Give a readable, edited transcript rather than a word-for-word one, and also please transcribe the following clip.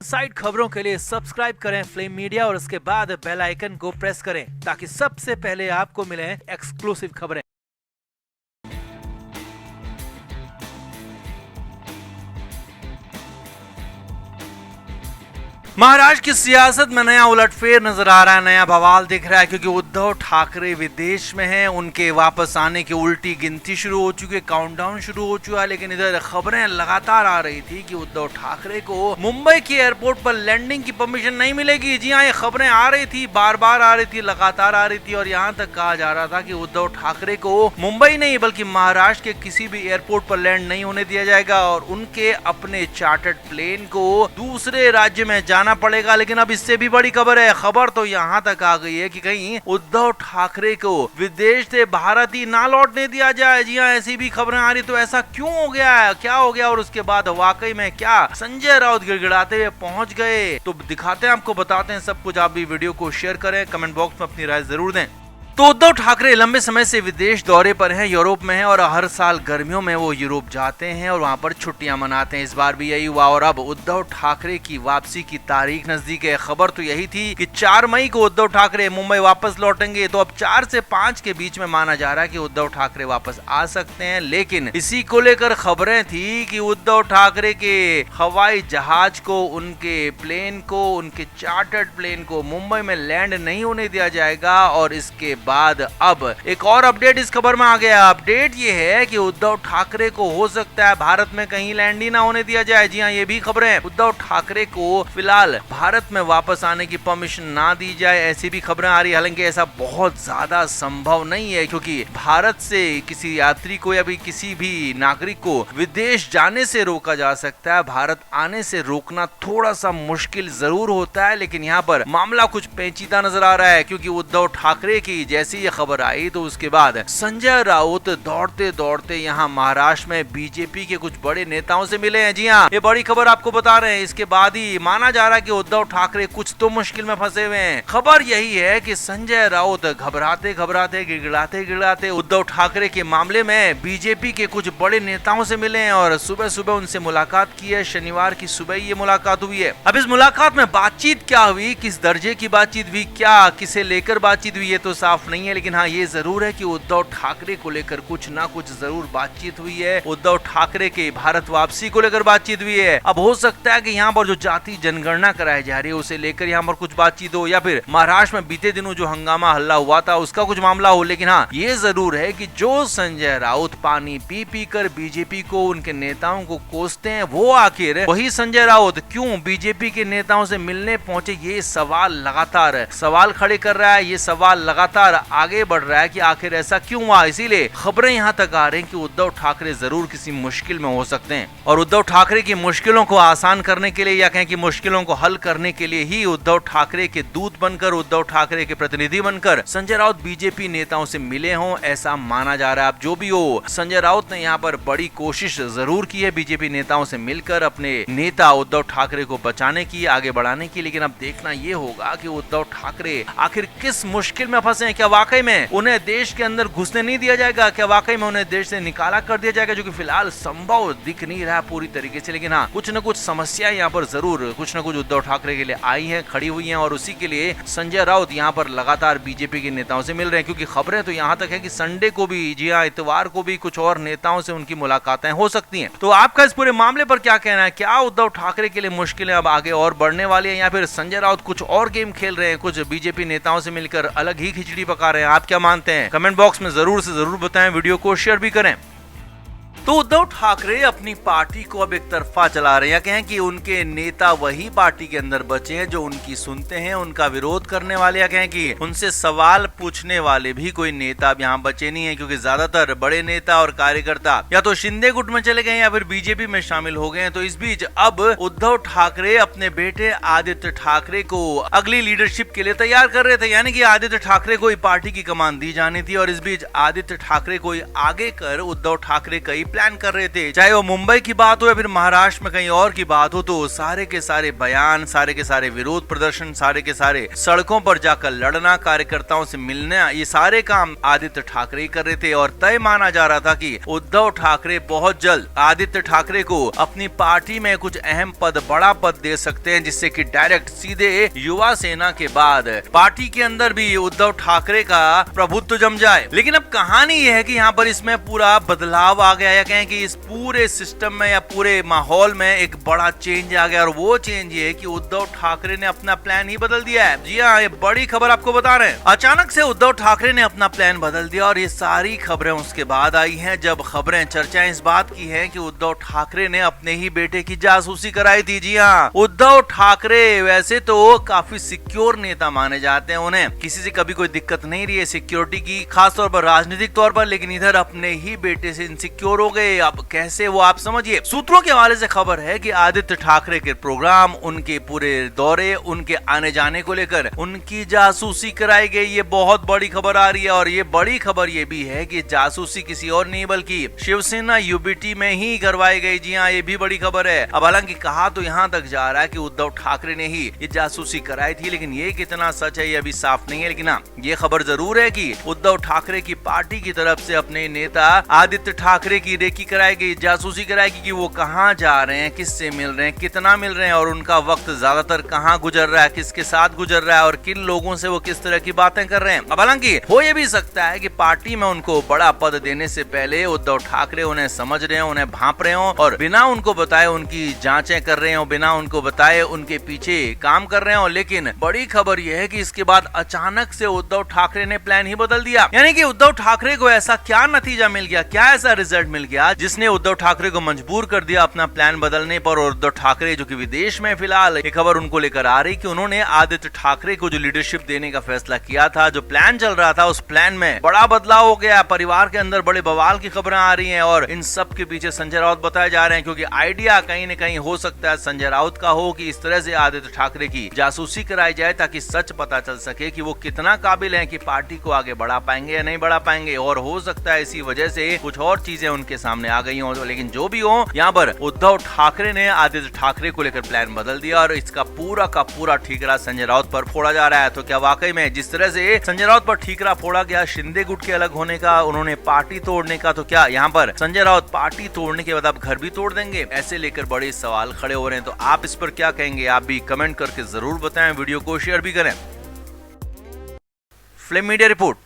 Side खबरों के लिए सब्सक्राइब करें फ्लेम मीडिया और उसके बाद बेल आइकन को प्रेस करें ताकि सबसे पहले आपको मिले एक्सक्लूसिव खबरें। महाराष्ट्र की सियासत में नया उलटफेर नजर आ रहा है, नया बवाल दिख रहा है क्योंकि उद्धव ठाकरे विदेश में हैं। उनके वापस आने की उल्टी गिनती शुरू हो चुकी है, काउंटडाउन शुरू हो चुका है। लेकिन इधर खबरें लगातार आ रही थी कि उद्धव ठाकरे को मुंबई के एयरपोर्ट पर लैंडिंग की परमिशन नहीं मिलेगी। जी हाँ, ये खबरें आ रही थी, बार बार आ रही थी, लगातार आ रही थी और यहाँ तक कहा जा रहा था कि उद्धव ठाकरे को मुंबई नहीं बल्कि महाराष्ट्र के किसी भी एयरपोर्ट पर लैंड नहीं होने दिया जाएगा और उनके अपने चार्टर्ड प्लेन को दूसरे राज्य में जाना पड़ेगा। लेकिन अब इससे भी बड़ी खबर है, खबर तो यहाँ तक आ गई है कि कहीं उद्धव ठाकरे को विदेश से भारत ही ना लौटने दिया जाए। जी हाँ, ऐसी भी खबरें आ रही। तो ऐसा क्यों हो गया है, क्या हो गया और उसके बाद वाकई में क्या संजय राउत गिड़गिड़ाते हुए पहुंच गए, तो दिखाते हैं, आपको बताते हैं सब कुछ। आप भी वीडियो को शेयर करें, कमेंट बॉक्स में अपनी राय जरूर दें। तो उद्धव ठाकरे लंबे समय से विदेश दौरे पर हैं, यूरोप में हैं और हर साल गर्मियों में वो यूरोप जाते हैं और वहां पर छुट्टियां मनाते हैं। इस बार भी यही हुआ और अब उद्धव ठाकरे की वापसी की तारीख नजदीक है। खबर तो यही थी कि 4 मई को उद्धव ठाकरे मुंबई वापस लौटेंगे। तो अब 4 से 5 के बीच में माना जा रहा है कि उद्धव ठाकरे वापस आ सकते हैं। लेकिन इसी को लेकर खबरें थी कि उद्धव ठाकरे के हवाई जहाज को, उनके प्लेन को, उनके चार्टर्ड प्लेन को मुंबई में लैंड नहीं होने दिया जाएगा। और इसके बाद अब एक और अपडेट इस खबर में आ गया। अपडेट ये है कि उद्धव ठाकरे को हो सकता है भारत में कहीं लैंड ही ना होने दिया जाए। जी हाँ, ये भी खबरें, उद्धव ठाकरे को फिलहाल भारत में वापस आने की परमिशन ना दी जाए, ऐसी भी खबरें आ रही। हालांकि ऐसा बहुत ज्यादा संभव नहीं है क्योंकि भारत से किसी यात्री को या भी किसी भी नागरिक को विदेश जाने से रोका जा सकता है, भारत आने से रोकना थोड़ा सा मुश्किल जरूर होता है। लेकिन यहाँ पर मामला कुछ पेचीदा नजर आ रहा है क्योंकि उद्धव ठाकरे की जैसी ये खबर आई तो उसके बाद संजय राउत दौड़ते दौड़ते यहाँ महाराष्ट्र में बीजेपी के कुछ बड़े नेताओं से मिले हैं। जी हाँ, ये बड़ी खबर आपको बता रहे हैं। इसके बाद ही माना जा रहा है कि उद्धव ठाकरे कुछ तो मुश्किल में फंसे हुए हैं। खबर यही है कि संजय राउत घबराते घबराते गिड़गिड़ाते गिड़गिड़ाते उद्धव ठाकरे के मामले में बीजेपी के कुछ बड़े नेताओं से मिले हैं और सुबह सुबह उनसे मुलाकात की है। शनिवार की सुबह ये मुलाकात हुई है। अब इस मुलाकात में बातचीत क्या हुई, किस दर्जे की बातचीत हुई, क्या किसे लेकर बातचीत हुई, ये तो साफ नहीं है। लेकिन हाँ, ये जरूर है कि उद्धव ठाकरे को लेकर कुछ ना कुछ जरूर बातचीत हुई है। उद्धव ठाकरे के भारत वापसी को लेकर बातचीत हुई है। अब हो सकता है कि यहाँ पर जो जाति जनगणना कराई जा रही है उसे लेकर यहाँ पर कुछ बातचीत हो या फिर महाराष्ट्र में बीते दिनों जो हंगामा हल्ला हुआ था उसका कुछ मामला हो। लेकिन हाँ, ये जरूर है कि जो संजय राउत पानी पी पी कर बीजेपी को, उनके नेताओं को कोसते हैं, वो आखिर वही संजय राउत क्यों बीजेपी के नेताओं से मिलने पहुंचे, ये सवाल लगातार सवाल खड़े कर रहा है। ये सवाल लगातार आगे बढ़ रहा है कि आखिर ऐसा क्यों हुआ। इसीलिए खबरें यहाँ तक आ रही हैं कि उद्धव ठाकरे जरूर किसी मुश्किल में हो सकते हैं और उद्धव ठाकरे की मुश्किलों को आसान करने के लिए या कहें कि मुश्किलों को हल करने के लिए ही उद्धव ठाकरे के दूत बनकर, उद्धव ठाकरे के प्रतिनिधि बनकर संजय राउत बीजेपी नेताओं से मिले हों, ऐसा माना जा रहा है। अब जो भी हो, संजय राउत ने यहाँ पर बड़ी कोशिश जरूर की है बीजेपी नेताओं से मिलकर अपने नेता उद्धव ठाकरे को बचाने की, आगे बढ़ाने की। लेकिन अब देखना ये होगा कि उद्धव ठाकरे आखिर किस मुश्किल में फंसे हैं। क्या वाकई में उन्हें देश के अंदर घुसने नहीं दिया जाएगा, क्या वाकई में उन्हें देश से निकाला कर दिया जाएगा, जो कि फिलहाल संभव दिख नहीं रहा पूरी तरीके से। लेकिन हाँ, कुछ न कुछ समस्याएं यहाँ पर जरूर कुछ न कुछ उद्धव ठाकरे के लिए आई हैं, खड़ी हुई हैं और उसी के लिए संजय राउत यहाँ पर लगातार बीजेपी के नेताओं से मिल रहे हैं क्योंकि खबरें तो यहाँ तक है कि संडे को भी, जी हाँ, इतवार को भी कुछ और नेताओं से उनकी मुलाकातें हो सकती हैं। तो आपका इस पूरे मामले पर क्या कहना है? क्या उद्धव ठाकरे के लिए मुश्किलें अब आगे और बढ़ने वाली है या फिर संजय राउत कुछ और गेम खेल रहे हैं, कुछ बीजेपी नेताओं से मिलकर अलग ही खिचड़ी पका रहे हैं? आप क्या मानते हैं? कमेंट बॉक्स में जरूर से जरूर बताएं, वीडियो को शेयर भी करें। तो उद्धव ठाकरे अपनी पार्टी को अब एक तरफा चला रहे हैं, या कहें कि उनके नेता वही पार्टी के अंदर बचे हैं जो उनकी सुनते हैं, उनका विरोध करने वाले, या कहें कि उनसे सवाल पूछने वाले भी कोई नेता अब यहाँ बचे नहीं है क्योंकि ज्यादातर बड़े नेता और कार्यकर्ता या तो शिंदे गुट में चले गए या फिर बीजेपी में शामिल हो गए हैं। तो इस बीच अब उद्धव ठाकरे अपने बेटे आदित्य ठाकरे को अगली लीडरशिप के लिए तैयार कर रहे थे, यानी कि आदित्य ठाकरे को पार्टी की कमान दी जानी थी और इस बीच आदित्य ठाकरे को आगे कर उद्धव ठाकरे कई प्लान कर रहे थे, चाहे वो मुंबई की बात हो या फिर महाराष्ट्र में कहीं और की बात हो, तो सारे के सारे बयान, सारे के सारे विरोध प्रदर्शन, सारे के सारे सड़कों पर जाकर लड़ना, कार्यकर्ताओं से मिलना, ये सारे काम आदित्य ठाकरे कर रहे थे। और तय माना जा रहा था कि उद्धव ठाकरे बहुत जल्द आदित्य ठाकरे को अपनी पार्टी में कुछ अहम पद, बड़ा पद दे सकते हैं, जिससे कि डायरेक्ट सीधे युवा सेना के बाद पार्टी के अंदर भी उद्धव ठाकरे का प्रभुत्व जम जाए। लेकिन अब कहानी यह है कि यहाँ पर इसमें पूरा बदलाव आ गया, या कहें कि इस पूरे सिस्टम में या पूरे माहौल में एक बड़ा चेंज आ गया। और वो चेंज ये है कि उद्धव ठाकरे ने अपना प्लान ही बदल दिया है। जी हाँ, ये बड़ी खबर आपको बता रहे हैं। अचानक से उद्धव ठाकरे ने अपना प्लान बदल दिया, और ये सारी खबरें उसके बाद आई हैं जब खबरें, चर्चाएं इस बात की है कि उद्धव ठाकरे ने अपने ही बेटे की जासूसी कराई थी। जी हाँ, उद्धव ठाकरे वैसे तो काफी सिक्योर नेता माने जाते हैं, उन्हें किसी से कभी कोई दिक्कत नहीं रही है सिक्योरिटी की, खासतौर पर राजनीतिक तौर पर। लेकिन इधर अपने ही बेटे से इनसिक्योर हो गए। अब कैसे, वो आप समझिए। सूत्रों के हवाले से खबर है कि आदित्य ठाकरे के प्रोग्राम, उनके पूरे दौरे, उनके आने जाने को लेकर उनकी जासूसी कराई गई। ये बहुत बड़ी खबर आ रही है। और ये बड़ी खबर ये भी है कि जासूसी किसी और नहीं बल्कि शिवसेना यूबीटी में ही करवाई गई। जी हाँ, ये भी बड़ी खबर है। अब हालांकि कहा तो यहाँ तक जा रहा है कि उद्धव ठाकरे ने ही ये जासूसी कराई थी, लेकिन ये कितना सच है ये अभी साफ नहीं है। लेकिन हाँ, ये खबर जरूर है कि उद्धव ठाकरे की पार्टी की तरफ से अपने नेता आदित्य ठाकरे की रेकी कराई गई, जासूसी कराई गई कि वो कहाँ जा रहे हैं, किससे मिल रहे हैं, कितना मिल रहे हैं, और उनका वक्त ज्यादातर कहाँ गुजर रहा है, किसके साथ गुजर रहा है, और किन लोगों से वो किस तरह की बातें कर रहे हैं। अब हालांकि हो ये भी सकता है कि पार्टी में उनको बड़ा पद देने से पहले उद्धव ठाकरे उन्हें समझ रहे हो, उन्हें भांप रहे हो, और बिना उनको बताए उनकी जांचें कर रहे हो, बिना उनको बताए उनके पीछे काम कर रहे हो। लेकिन बड़ी खबर यह है कि इसके बाद अचानक से उद्धव ठाकरे ने प्लान ही बदल दिया। यानी कि उद्धव ठाकरे को ऐसा क्या नतीजा मिल गया, क्या ऐसा रिजल्ट मिल गया जिसने उद्धव ठाकरे को मजबूर कर दिया अपना प्लान बदलने पर। और उद्धव ठाकरे जो कि विदेश में फिलहाल, ये खबर उनको लेकर आ रही कि उन्होंने आदित्य ठाकरे को जो लीडरशिप देने का फैसला किया था, जो प्लान चल रहा था, उस प्लान में बड़ा बदलाव हो गया। परिवार के अंदर बड़े बवाल की खबरें आ रही हैं, और इन सब के पीछे संजय राउत बताए जा रहे हैं, क्योंकि आइडिया कहीं न कहीं हो सकता है संजय राउत का हो कि इस तरह से आदित्य ठाकरे की जासूसी कराई जाए, ताकि सच पता चल सके कि वो कितना काबिल हैं कि पार्टी को आगे बढ़ा पाएंगे या नहीं बढ़ा पाएंगे। और हो सकता है इसी वजह से कुछ और चीजें उनके सामने आ गई हो। लेकिन जो भी हो, यहाँ पर उद्धव ठाकरे ने आदित्य ठाकरे को लेकर प्लान बदल दिया, और इसका पूरा का पूरा ठीकरा संजय राउत पर फोड़ा जा रहा है। तो क्या वाकई में जिस तरह से संजय राउत पर ठीकरा फोड़ा गया शिंदे गुट के अलग होने का, उन्होंने पार्टी तोड़ने का, तो क्या यहाँ पर संजय राउत पार्टी तोड़ने के बाद अब घर भी तोड़ देंगे? ऐसे लेकर बड़े सवाल खड़े हो रहे हैं। तो आप इस पर क्या कहेंगे? आप भी कमेंट करके जरूर बताएं, वीडियो को शेयर भी करें। Flame media report.